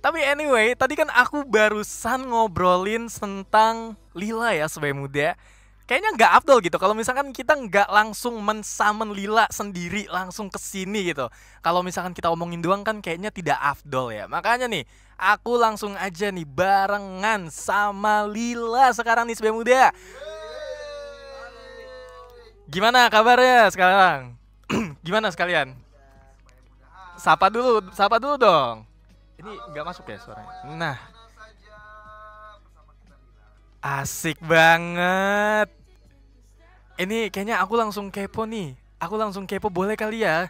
Tapi anyway, tadi kan aku barusan ngobrolin tentang Lila ya sebagai muda. Kayaknya nggak afdol gitu kalau misalkan kita nggak langsung mensamen Lila sendiri langsung ke sini gitu. Kalau misalkan kita omongin doang kan kayaknya tidak afdol ya. Makanya nih, aku langsung aja nih barengan sama Lila sekarang nih sebagai muda. Gimana kabarnya sekarang? Gimana sekalian? Sapa dulu dong. Ini nggak masuk ya suaranya. Nah, asik banget. Ini kayaknya aku langsung kepo nih. Aku langsung kepo, boleh kali ya?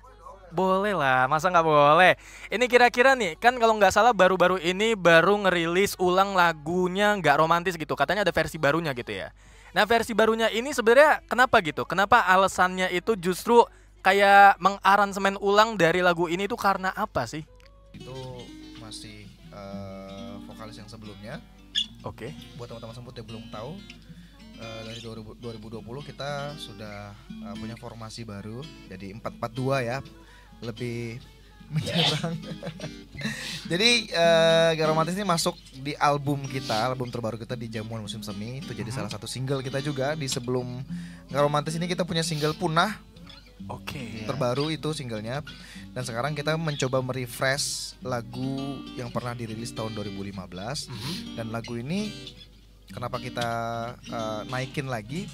Boleh lah, masa nggak boleh? Ini kira-kira nih, kan kalau nggak salah baru-baru ini baru ngerilis ulang lagunya nggak romantis gitu. Katanya ada versi barunya gitu ya. Nah versi barunya ini sebenarnya kenapa gitu? Kenapa alasannya itu justru kayak mengaransemen ulang dari lagu ini tuh karena apa sih? Itu masih vokalis yang sebelumnya. Oke. Buat teman-teman semut yang belum tahu, dari 2020 kita sudah punya formasi baru, jadi 4-4-2 ya, lebih menyerang. Jadi Gak Romantis ini masuk di album kita, album terbaru kita di Jamuan Musim Semi. Itu jadi salah satu single kita juga. Di sebelum Gak Romantis ini kita punya single Punah. Oke. Terbaru itu singlenya. Dan sekarang kita mencoba merefresh lagu yang pernah dirilis tahun 2015. Dan lagu ini kenapa kita naikin lagi?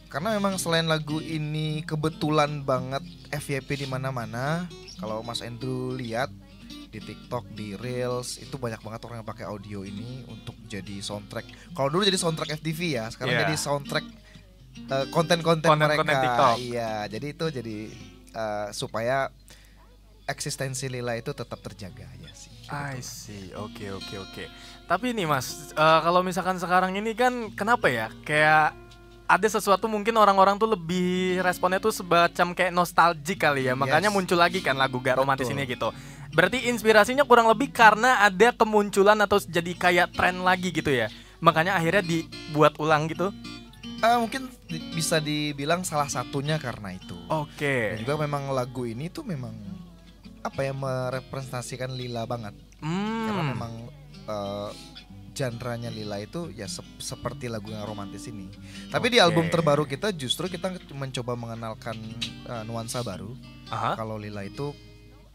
Karena memang selain lagu ini kebetulan banget FYP di mana-mana. Kalau Mas Andrew lihat di TikTok, di Reels, itu banyak banget orang yang pakai audio ini untuk jadi soundtrack. Kalau dulu jadi soundtrack FTV ya, sekarang jadi soundtrack konten-konten mereka. TikTok. Iya, jadi itu jadi supaya eksistensi Lila itu tetap terjaga ya sih. I see, oke. Tapi nih Mas, kalau misalkan sekarang ini kan kenapa ya? Kayak ada sesuatu mungkin orang-orang tuh lebih responnya tuh semacam kayak nostalgia kali ya. Makanya muncul lagi kan lagu Gak Romantis ini gitu. Berarti inspirasinya kurang lebih karena ada kemunculan atau jadi kayak tren lagi gitu ya. Makanya akhirnya dibuat ulang gitu. Mungkin bisa dibilang salah satunya karena itu. Oke. Dan juga memang lagu ini tuh memang apa ya, merepresentasikan Lila banget. Karena memang genre-nya Lila itu ya seperti lagu yang romantis ini. Tapi di album terbaru kita justru kita mencoba mengenalkan nuansa baru. Kalau Lila itu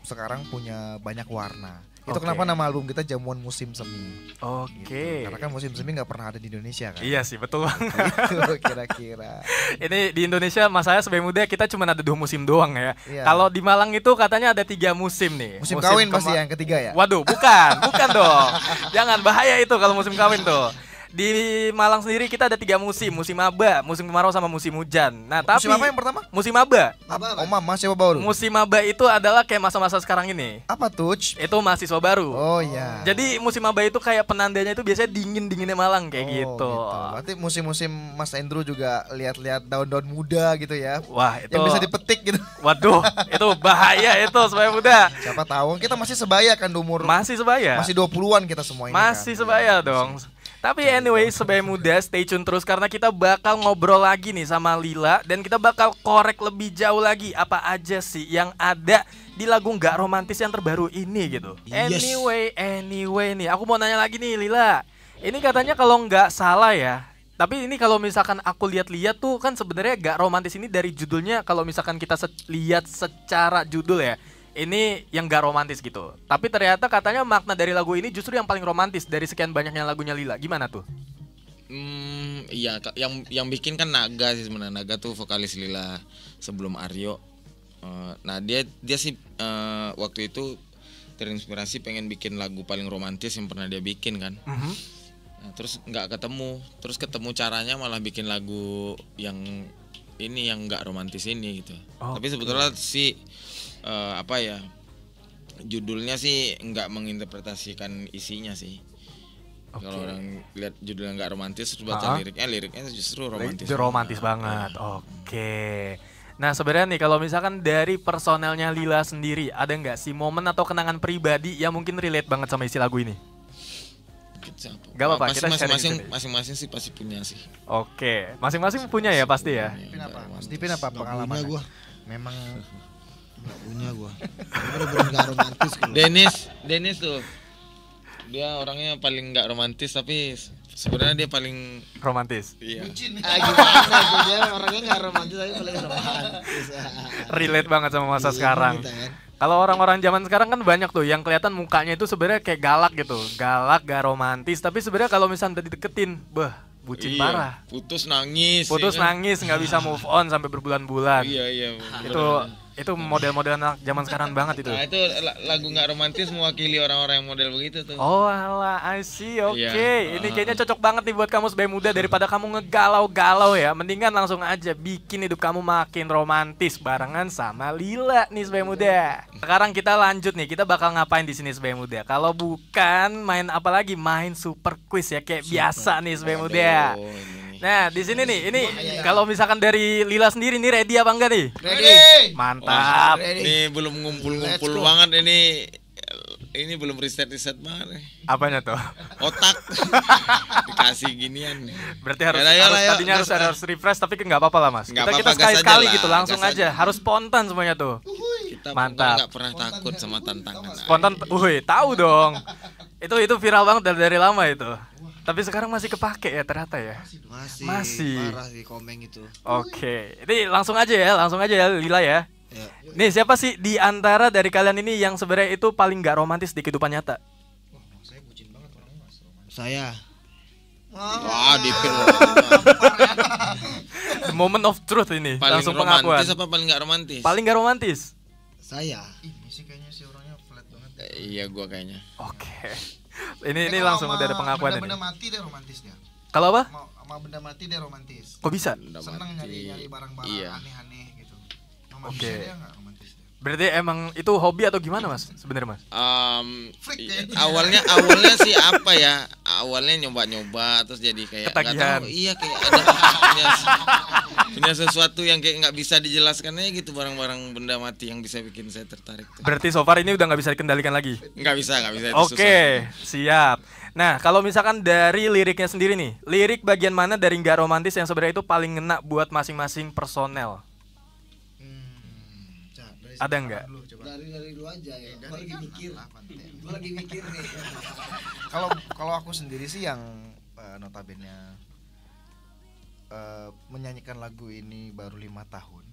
sekarang punya banyak warna. Itu kenapa nama album kita Jamuan Musim Semi. Gitu. Karena kan musim semi nggak pernah ada di Indonesia kan. Iya sih, betul banget. Itu kira-kira. Ini di Indonesia, mas saya sebagai muda kita cuma ada 2 musim doang ya. Kalau di Malang itu katanya ada 3 musim nih. Musim kawin pasti yang ketiga ya. Waduh, bukan dong. Jangan, bahaya itu kalau musim kawin tuh. Di Malang sendiri kita ada 3 musim, musim maba, musim kemarau sama musim hujan. Nah, tapi musim apa yang pertama? Musim maba. Oh, mahasiswa baru. Musim maba itu adalah kayak masa-masa sekarang ini. Apa tuh? Itu mahasiswa baru. Oh iya. Jadi musim maba itu kayak penandanya itu biasanya dingin-dinginnya Malang kayak gitu. Berarti musim-musim Mas Andrew juga lihat-lihat daun-daun muda gitu ya. Wah, itu yang bisa dipetik gitu. Waduh, itu bahaya itu supaya muda. Siapa tahu kita masih sebaya kan umur. Masih sebaya. Masih 20-an kita semua ini. Masih kan? Sebaya dong. Tapi anyway, sebaya muda, stay tune terus karena kita bakal ngobrol lagi nih sama Lila dan kita bakal korek lebih jauh lagi apa aja sih yang ada di lagu Gak Romantis yang terbaru ini gitu. Yes. Anyway nih, aku mau nanya lagi nih Lila. Ini katanya kalau nggak salah ya. Tapi ini kalau misalkan aku lihat-lihat tuh kan sebenarnya Gak Romantis ini dari judulnya kalau misalkan kita lihat secara judul ya. Ini yang gak romantis gitu. Tapi ternyata katanya makna dari lagu ini justru yang paling romantis dari sekian banyaknya lagunya Lila. Gimana tuh? Iya, yang bikin kan Naga sih sebenarnya. Naga tuh vokalis Lila sebelum Aryo. Nah dia sih waktu itu terinspirasi pengen bikin lagu paling romantis yang pernah dia bikin kan. Nah, terus nggak ketemu. Terus ketemu caranya malah bikin lagu yang ini yang nggak romantis ini gitu. Tapi sebetulnya sih apa ya, judulnya sih nggak menginterpretasikan isinya sih. Kalau orang lihat judulnya nggak romantis terus baca liriknya justru romantis. Itu romantis banget. Oke. Nah sebenarnya nih kalau misalkan dari personelnya Lila sendiri ada nggak sih momen atau kenangan pribadi yang mungkin relate banget sama isi lagu ini? Gak apa-apa, kita masing-masing sih pasti punya sih. Oke, masing-masing punya ya pasti ya. Mas Dipin apa pengalaman? Gua. Memang Gak punya gua. Bener-bener gak romantis. Dennis tuh. dia orangnya paling nggak romantis tapi sebenarnya dia paling Romantis. iya. Gimana tuh dia orangnya nggak romantis tapi paling romantis. Relate banget sama masa Iya, sekarang. gitu kan. Kalau orang-orang zaman sekarang kan banyak tuh yang kelihatan mukanya itu sebenarnya kayak galak gitu. Galak, gak romantis, tapi sebenarnya kalau misalnya udah dideketin, bucin Iya, parah. putus nangis. Putus ya kan? nangis, nggak bisa move on sampai berbulan-bulan. Iya iya. Itu model-model anak zaman sekarang banget itu. Nah itu lagu nggak romantis mewakili orang-orang yang model begitu tuh. Oh alah, I see, oke. Iya. Ini kayaknya cocok banget nih buat kamu sebagai muda. Daripada kamu ngegalau-galau ya, mendingan langsung aja bikin hidup kamu makin romantis barengan sama Lila nih sebagai muda. Sekarang kita lanjut nih, kita bakal ngapain di sini sebagai muda? Kalau bukan main apa lagi? Main super quiz ya kayak biasa nih sebagai muda. Oh, ini. Nah di sini nih, ini kalau misalkan dari Lila sendiri nih ready apa enggak nih? Ready. Mantap. Ini belum ngumpul-ngumpul Let's go. banget ini belum riset banget nih. Apanya tuh? Otak dikasih ginian. Berarti harus, Yalah, yalah, harus yuk, tadinya gas, harus refresh tapi kan nggak apa-apa lah mas. Nggak Kita apa-apa, gas sekali-sekali aja lah, gitu langsung gas aja. aja. Harus spontan semuanya tuh. Kita Mantap. nggak pernah takut sama tantangan. Spontan, tahu dong. Itu viral banget dari lama itu. Tapi sekarang masih kepake ya ternyata ya. Masih. Parah sih komeng itu. Oke, ini langsung aja ya Lila ya. Ya. Nih siapa sih di antara dari kalian ini yang sebenarnya itu paling nggak romantis di kehidupan nyata? Saya. Wah, dipin. Moment of truth ini, Paling langsung pengakuan. romantis apa paling nggak romantis? Paling nggak romantis. Saya. Ini sih kayaknya si orangnya flat banget. Iya, gua kayaknya. Oke. Ini langsung udah ada pengakuan benda ini. mati dia romantis dia. Kalau apa? Sama benda mati dia romantis. Kok bisa? Udah Seneng mati. nyari barang-barang Iya. aneh-aneh gitu. Oke. Sama manusia dia nggak romantis dia. Berarti emang itu hobi atau gimana mas? Sebenarnya mas? Freak Iya, kayaknya. awalnya sih apa ya? Awalnya nyoba-nyoba terus jadi kayak nggak Ketagihan. tahu. Iya kayak ada punya sesuatu yang kayak nggak bisa dijelaskan aja gitu, barang-barang benda mati yang bisa bikin saya tertarik tuh. Berarti so far ini udah nggak bisa dikendalikan lagi. Nggak bisa itu Oke, susah. siap. Nah, kalau misalkan dari liriknya sendiri nih, lirik bagian mana dari nggak romantis yang sebenarnya itu paling ngena buat masing-masing personel? Ada nggak? Dari dulu aja ya. Gua lagi mikir. Gua lagi mikir nih. Kalau aku sendiri sih yang notabene menyanyikan lagu ini baru 5 tahun,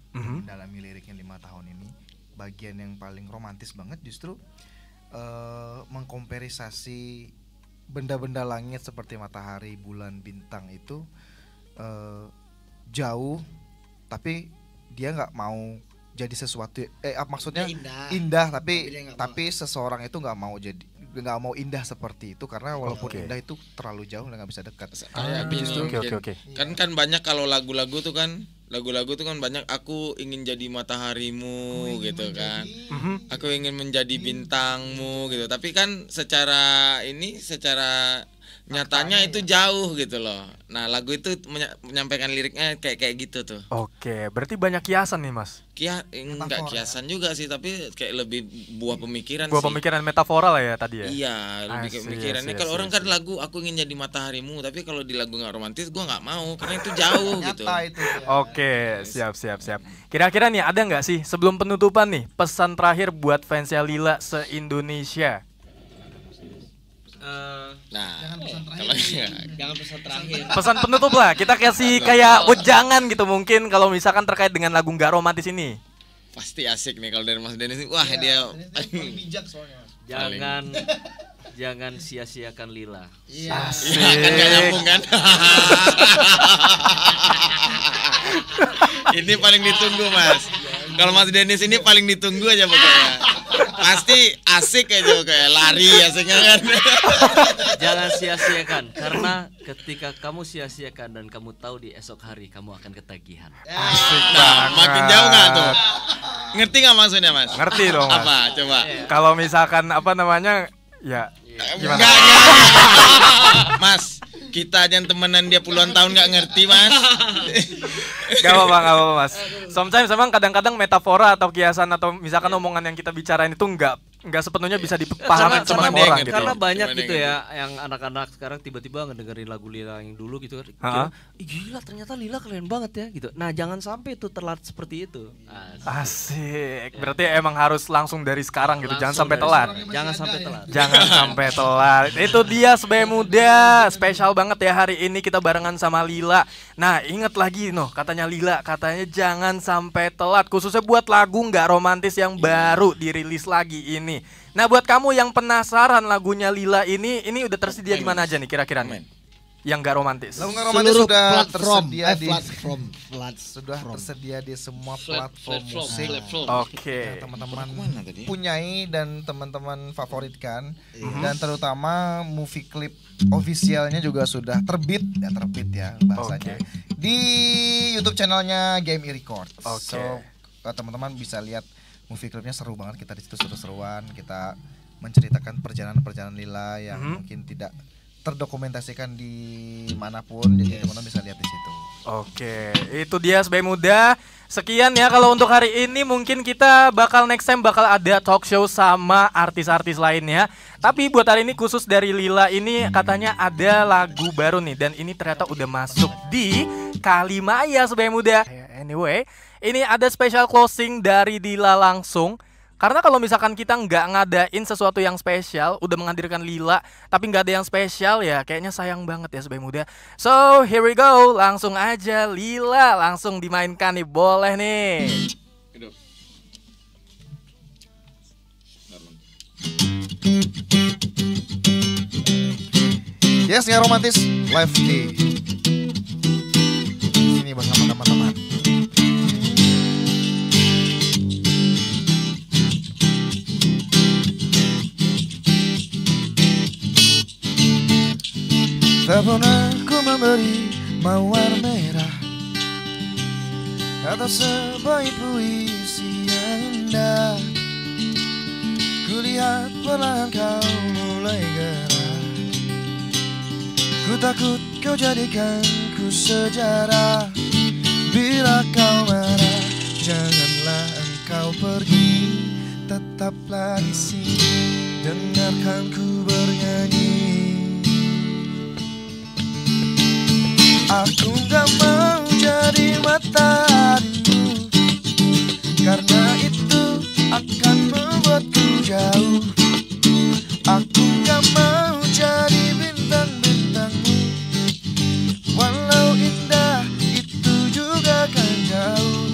mendalami liriknya 5 tahun ini, bagian yang paling romantis banget justru mengkomperisasi benda-benda langit seperti matahari, bulan, bintang itu jauh, tapi dia nggak mau jadi sesuatu maksudnya indah Tapi dia nggak tapi seseorang itu nggak mau indah seperti itu karena walaupun Oke. indah itu terlalu jauh nggak bisa dekat. Kayak gini, Oke. kan banyak kalau lagu-lagu tuh kan banyak aku ingin jadi mataharimu gitu kan. Aku ingin menjadi bintangmu gitu. Tapi kan secara nyatanya itu jauh gitu loh. Nah, lagu itu menyampaikan liriknya kayak gitu tuh. Oke, berarti banyak kiasan nih mas. Enggak kiasan juga sih, tapi kayak lebih buah pemikiran Buah sih. pemikiran metafora lah ya tadi ya. Iya, lebih I kayak see, pemikirannya. I see, Kalau I orang see, kan lagu aku ingin jadi mataharimu, tapi kalau di lagu nggak romantis gua nggak mau karena itu jauh gitu. Nyata itu. Oke, siap. Kira-kira nih ada nggak sih sebelum penutupan nih pesan terakhir buat fansnya Lila se-Indonesia? Nah, Jangan pesan terakhir. Pesan penutup lah, kita kasih kayak wejangan gitu mungkin kalau misalkan terkait dengan lagu nggak romantis ini. pasti asik nih kalau dari Mas Denis ini. Wah, dia bijak soalnya. Jangan sia-siakan Lila. Iya kan nggak nyambung kan? Ini paling ditunggu Mas. Kalau Mas Denis ini paling ditunggu aja pokoknya. Pasti asik aja kayak lari asiknya kan. Jangan sia-siakan karena ketika kamu sia-siakan dan kamu tahu di esok hari kamu akan ketagihan. Nah, makin jauh nggak tuh? Ngerti nggak maksudnya Mas? Ngerti dong mas. Apa? Coba. Kalau misalkan apa namanya ya gimana? Nggak. Mas, kita aja yang temenan dia puluhan tahun nggak ngerti Mas. Gak apa-apa mas. Sometimes memang kadang-kadang metafora atau kiasan atau misalkan omongan yang kita bicarain itu nggak nggak sepenuhnya bisa dipahami sama semua orang gitu. Karena banyak Cuma gitu dia ya yang anak-anak sekarang tiba-tiba ngedengerin lagu Lila yang dulu gitu kan. Ha-ha. Kira, "Ih, gila ternyata Lila keren banget ya gitu. Nah jangan sampai itu telat seperti itu. Asik. Berarti emang harus langsung dari sekarang gitu. Jangan Langsung sampai dari telat. sekarang. Jangan sampai telat. Jangan sampai telat. Itu dia Sebaya Muda. Spesial banget ya hari ini kita barengan sama Lila. Nah, inget lagi katanya Lila, katanya jangan sampai telat khususnya buat lagu nggak romantis yang baru dirilis lagi ini. Nah, buat kamu yang penasaran lagunya Lila ini udah tersedia di mana aja nih kira-kira nih? Yang nggak romantis. Lagu nggak romantis Seluruh sudah platform, tersedia di sudah platform. tersedia di semua platform musik. Oke. Yang teman-teman Kemana tadi? punyai dan teman-teman favoritkan. Dan terutama movie klip officialnya juga sudah terbit ya bahasanya di YouTube channelnya Game Record. Oke. So teman-teman bisa lihat movie klipnya, seru banget, kita di situ seru-seruan, kita menceritakan perjalanan Lila yang mungkin tidak terdokumentasikan di manapun, jadi teman-teman bisa lihat di situ. Oke, itu dia Sebaya Muda. Sekian ya kalau untuk hari ini, mungkin kita next time bakal ada talk show sama artis-artis lainnya. Tapi buat hari ini khusus dari Lila ini katanya ada lagu baru nih, dan ini ternyata udah masuk di Kalimaya Sebaya Muda. Anyway, ini ada special closing dari Lila langsung. Karena kalau misalkan kita nggak ngadain sesuatu yang spesial, udah menghadirkan Lila, tapi nggak ada yang spesial ya, kayaknya sayang banget ya Sebaya Muda. So here we go, langsung aja Lila, langsung dimainkan nih, boleh nih. Hidup. Yes, nggak romantis live di sini bersama teman-teman. Tak pernah ku memberi mawar merah atau sebaik puisi yang indah. Kulihat perlahan kau mulai gerah. Ku takut kau jadikan ku sejarah. Bila kau marah, janganlah engkau pergi. Tetaplah di sini, dengarkan ku bernyanyi. Aku gak mau jadi mataharimu, karena itu akan membuatku jauh. Aku gak mau jadi bintang-bintangmu, walau indah itu juga kan jauh.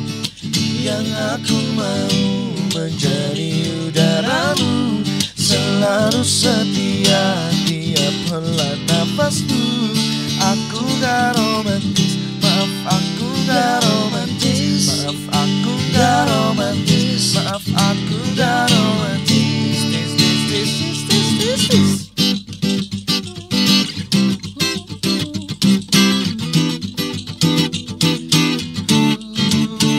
Yang aku mau menjadi udaramu, selalu setia tiap hela nafasmu. Aku gak romantis, maaf aku gak romantis, maaf aku gak romantis, maaf aku gak romantis.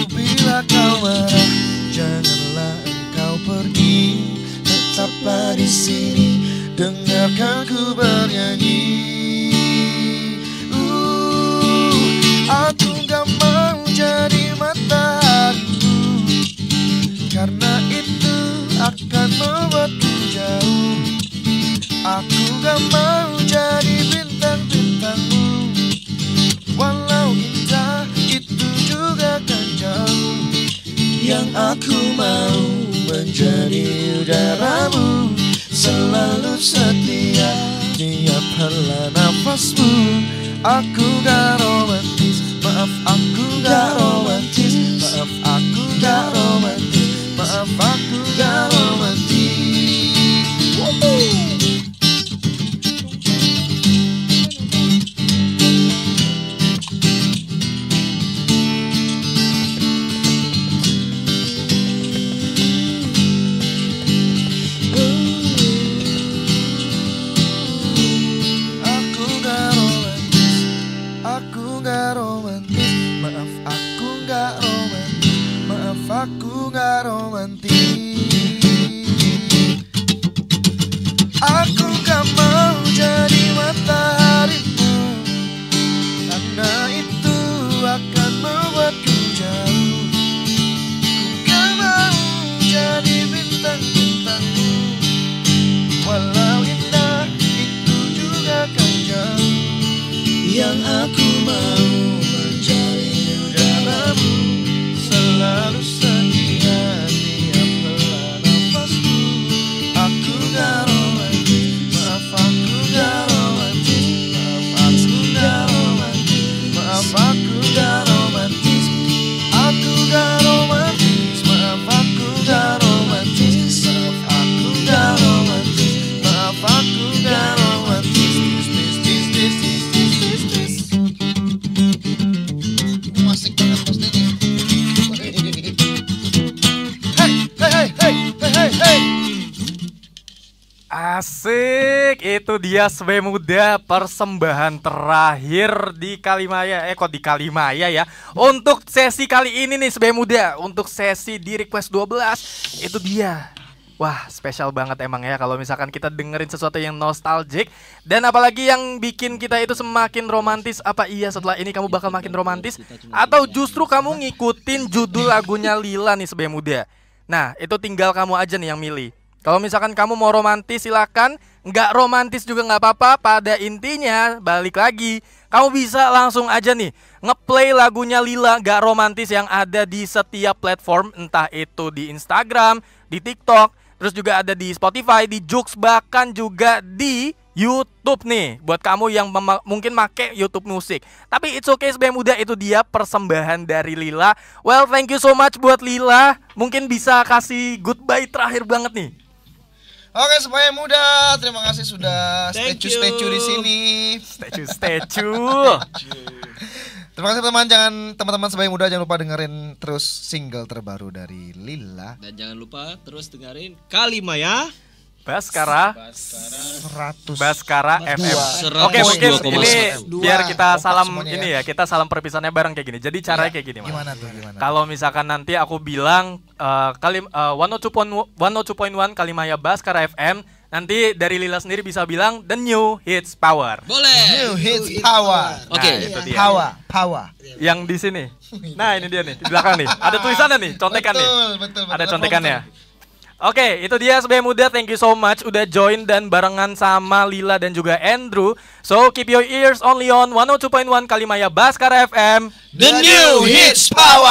Bila kau marah, janganlah engkau pergi. Tetaplah di sini, dengarkan ku bernyanyi. Aku gak mau jadi mataharimu, karena itu akan membuatku jauh. Aku gak mau jadi bintang-bintangmu, walau indah itu juga kan jauh. Yang aku mau menjadi udaramu, selalu setia tiap hela nafasmu. Aku gak romantis, maaf aku gak romantis, maaf aku gak romantis, maaf aku gak romantis. Aku gak romantis, maaf aku Asik, itu dia SB Muda persembahan terakhir di Kalimaya. Kok di Kalimaya ya? Untuk sesi kali ini nih SB Muda, untuk sesi di Request 12 itu dia. Wah, spesial banget emang ya kalau misalkan kita dengerin sesuatu yang nostalgic. Dan apalagi yang bikin kita itu semakin romantis. Apa iya setelah ini kamu bakal makin romantis? Atau justru kamu ngikutin judul lagunya Lila nih SB Muda? Nah, itu tinggal kamu aja nih yang milih. Kalau misalkan kamu mau romantis silakan, nggak romantis juga nggak apa-apa. Pada intinya balik lagi, kamu bisa langsung aja nih ngeplay lagunya Lila Gak Romantis yang ada di setiap platform, entah itu di Instagram, di TikTok, terus juga ada di Spotify, di Joox, bahkan juga di YouTube nih. Buat kamu yang mungkin make YouTube musik. Tapi it's okay SB Muda, itu dia persembahan dari Lila. Well, thank you so much buat Lila. Mungkin bisa kasih goodbye terakhir banget nih. Oke, SB Muda, terima kasih sudah Thank you. statue di sini. Statue. Terima kasih teman-teman SB Muda, jangan lupa dengerin terus single terbaru dari Lila. Dan jangan lupa terus dengerin Kalimaya Baskara 100 Baskara FM. Oke, mungkin ini biar kita salam ini ya, kita salam perpisahannya bareng kayak gini. Jadi caranya kayak gini, Mas. Gimana tuh? Kalau misalkan nanti aku bilang 102.1 Kalimaya Baskara FM, nanti dari Lila sendiri bisa bilang The New Hits Power. boleh. New Hits Power. Oke. Nah, itu dia. Power. Yang di sini. Nah, ini dia nih, di belakang nih. Ada tulisannya nih, contekan nih. Betul. Ada contekannya. Oke, itu dia SB Muda. Thank you so much udah join dan barengan sama Lila dan juga Andrew. So keep your ears only on 102.1 Kalimaya Baskara FM. The New Hits Power.